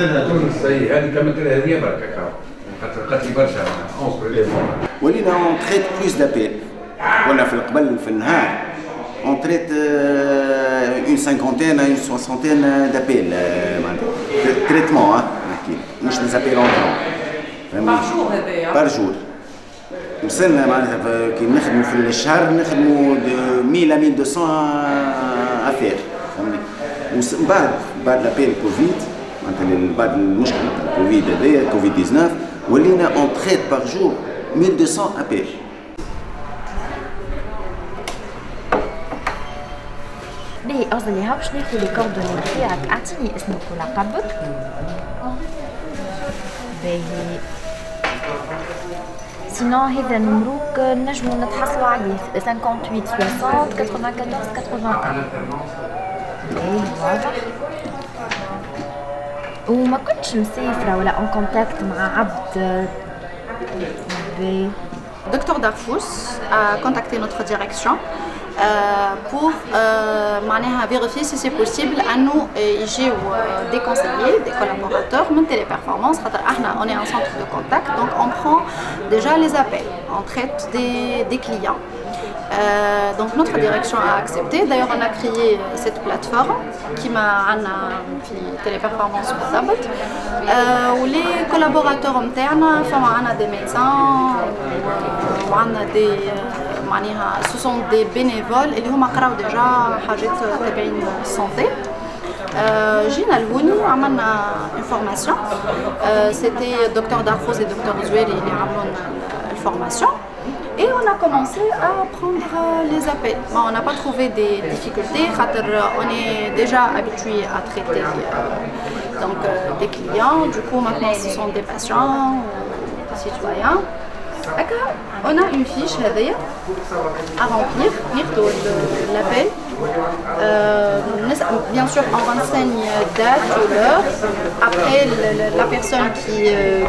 لها تونس هذه كملت لها هذه برك خاطر قالت لي برشا اونصر لي ولينا اون تريت بلوس دابيل. كنا في القبل في النهار اون تريت اون سانكونتين اون سوسونتين دابيل تريتمون نحكي مش ديزابيل اونترون بار جور هذايا بار جور. وصلنا معناتها كي نخدموا في الشهر نخدموا 1000 à 1200 افير فهمني. ومن بعد لابيل كوفيد معناتها بعد المشكله تاع الكوفيد هذايا كوفيد 19 ولينا اون تريت بار جور 1200 ابيل. باهي أوصل ليها باش ناخذ لي كوردوني نتاعك. أعطيني اسمك ولقبك. باهي سينو هذا نمروك نجمو نتحصلوا عليه 58 60 94 81. باهي واضح. وما كنتش مسافرة ولا اون كونتاكت مع عبد. باهي Docteur Darfous a contacté notre direction pour vérifier si c'est possible à nous des conseillers, des collaborateurs de Téléperformance. On est un centre de contact, donc on prend déjà les appels, on traite des clients. Donc notre direction a accepté. D'ailleurs, on a créé cette plateforme qui m'a Téléperformance où les collaborateurs internes, on a des médecins, on a des ce sont des bénévoles et ils ont déjà حاجات تبعين santé. جينا لهوني عملنا une formation. C'était Docteur Darfous et Docteur Zoueri اللي عملوا la formation. Et on a commencé à prendre les appels. Bon, on n'a pas trouvé des difficultés, on est déjà habitué à traiter donc, des clients. Du coup, maintenant, ce sont des patients, des citoyens. On a une fiche à remplir, l'appel. Bien sûr, on renseigne date, l'heure, après la personne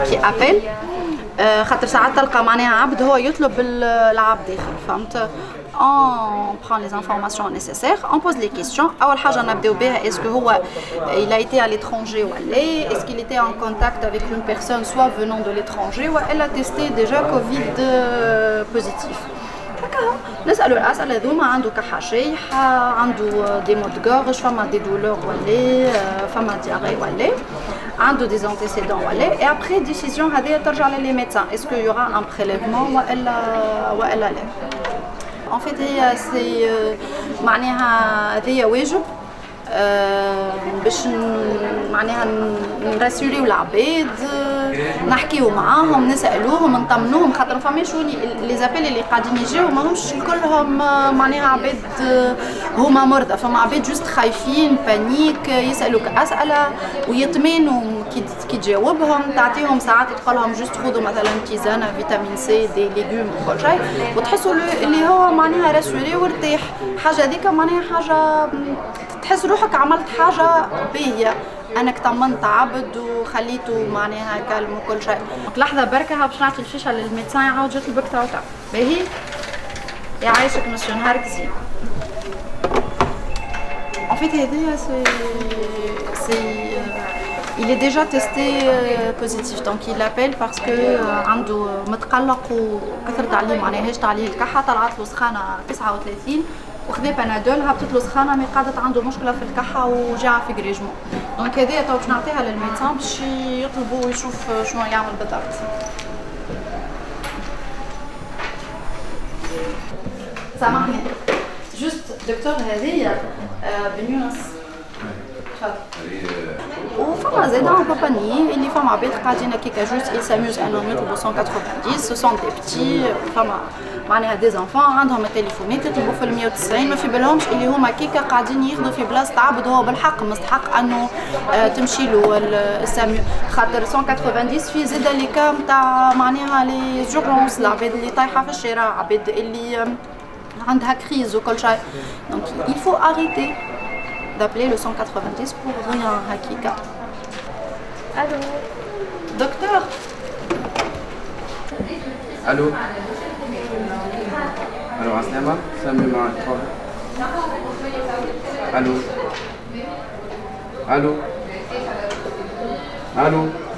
qui appelle. خاطر ساعات تلقى معناها عبد هو يطلب العبد داخل فهمت. On prend les informations nécessaires, on pose les questions. أول حاجة نبداو بها est-ce que هو il a été à l'étranger ou allé, est-ce qu'il était en contact avec une personne soit venant de l'étranger ou elle a testé déjà Covid positif. نسألوا الأسئلة هذوما عنده كحاشيح عنده دي مو دو غورج فما دي دولور ولا فما دياري ولا عنده des antécédents ولا et après décision هذه ترجع للي médecins est-ce qu'il y aura un prélèvement ولا لا. En fait هي سي معناها هذيا واجب باش معناها نراسيوريو العباد نحكيو معاهم نسالوهم نطمنوهم خاطر فماش لي زابيل اللي قاعدين يجيو ماهمش كلهم معناها عباد هما مرضى فما عباد جوست خايفين بانيك يسالوك اسئله ويطمئنوا كي تجاوبهم تعطيهم ساعات تقولهم جوست خذوا مثلا تيزانه فيتامين سي دي ليغوم وكل شيء وتحسوا اللي هو معناها راسيوري وارتاح حاجه هذيك معناها حاجه تحس روحك عملت حاجة باهية أنك طمنت عبد وخليته معناها كلم وكل شيء. لحظة بركة باش نعطي الفيشة للميدسان يعاود جات البكتة وتاع باهي يعيشك مسيو نهارك زين. En fait هذايا il est déjà testé positif donc il l'appelle parce que عنده متقلق وكثرت عليه معناها هجت عليه الكحة طلعت له سخانة 39 وخذا بنادول هبطت له سخانه مي قعدت عنده مشكله في الكحه وجاع في جريجمون دونك هذايا تو باش نعطيها للميدسان باش يطلبوا ويشوف شنو يعمل بالضبط. سامحني جوست دكتور هذايا بنيونس وفما زادا ان باباني اللي فما عباد قاعدين هكاكا جوست il s'amuse انهم يطلبوا 190 ce sont des petits فما معناها دي زانفون عندهم التليفونات يطلبوا في 190 ما في بالهمش اللي هما كيكا قاعدين ياخذوا في بلاصه عبد هو بالحق مستحق انه تمشي له السامي خاطر 190 في زاده لي كا نتاع معناها لي زورونس العباد اللي طايحه في الشارع عباد اللي عندها كريز وكل شيء دونك il faut arrêter d'appeler le 190 pour rien hakika. Allô Docteur. Allô. Alors Aslama, Samuel معك تفضل. Allô. Allô. Allô.